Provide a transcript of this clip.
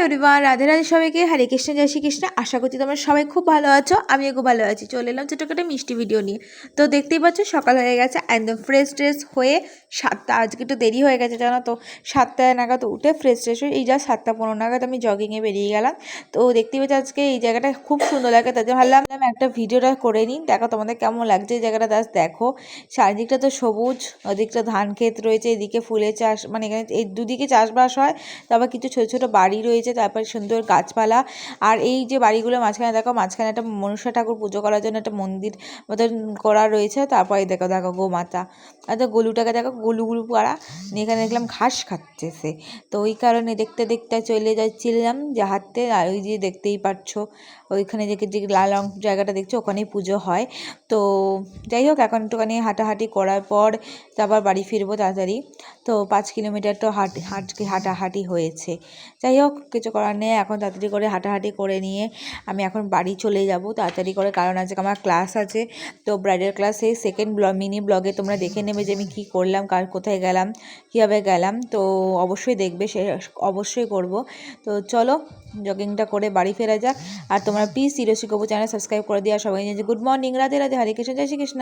Everyone, Radhe Radhe সবাইকে। হরে কৃষ্ণ, জয় শ্রী কৃষ্ণ। আশা করছি তোমরা সবাই খুব ভালো আছো, আমিও খুব ভালো আছি। চলে এলাম ছোটোখাটো মিষ্টি ভিডিও নিয়ে। তো দেখতেই পাচ্ছ সকাল হয়ে গেছে, একদম ফ্রেশ ট্রেশ হয়ে 7টা, আজকে একটু দেরি হয়ে গেছে জানো তো। 7টা নাগাদ উঠে ফ্রেশ ট্রেশ হয়ে এই যা 7টা 15 নাগাদ আমি জগিংয়ে বেরিয়ে গেলাম। তো দেখতেই পাচ্ছি আজকে এই জায়গাটা খুব সুন্দর লাগে, তার জন্য ভাবলাম একটা ভিডিওটা করে নিই। দেখো তোমাদের কেমন লাগছে এই জায়গাটা। দেখো চারিদিকটা তো সবুজ, ওদিকটা ধান ক্ষেত রয়েছে, এদিকে ফুলের চাষ, মানে এখানে এই দুদিকে চাষবাস হয়। তারপর কিছু ছোট ছোট বাড়ি রয়েছে, তারপর সুন্দর গাছপালা। আর এই যে বাড়িগুলোর মাঝখানে দেখো, মাঝখানে একটা মনসা ঠাকুর পুজো করার জন্য একটা মন্দির মতন করা রয়েছে। তারপরে দেখো দেখো গোমাতা, আর তো গলুটাকে দেখো, গলু পাড়া নিয়ে এখানে দেখলাম ঘাস খাচ্ছে সে। তো ওই কারণে দেখতে দেখতে চলে যাচ্ছিলাম যে হাঁটতে। আর ওই যে দেখতেই পাচ্ছ ওইখানে যে লাল রং জায়গাটা দেখছো, ওখানেই পুজো হয়। তো যাই হোক, এখন একটুখানি হাঁটাহাঁটি করার পর তারপর বাড়ি ফিরবো তাড়াতাড়ি। তো 5 কিলোমিটার তো হাঁটাহাঁটি হয়েছে। যাই হোক, কিছু করার নেই, এখন তাড়াতাড়ি করে হাঁটাহাঁটি করে নিয়ে আমি এখন বাড়ি চলে যাব তাড়াতাড়ি করে, কারণ আজকে আমার ক্লাস আছে। তো ব্রাইডাল ক্লাস, এই সেকেন্ড মিনি ব্লগে তোমরা দেখে নেবে যে আমি কী করলাম, কোথায় গেলাম, কীভাবে গেলাম। তো অবশ্যই দেখবে, সে অবশ্যই করব। তো চলো জগিংটা করে বাড়ি ফেরা যাক। আর তোমরা প্লিজ হিরোশি কপু চ্যানেল সাবস্ক্রাইব করে দিয়ে, আর সবাই যে গুড মর্নিং, রাধে রাধে, হরে কৃষ্ণ, জয় শ্রী কৃষ্ণ।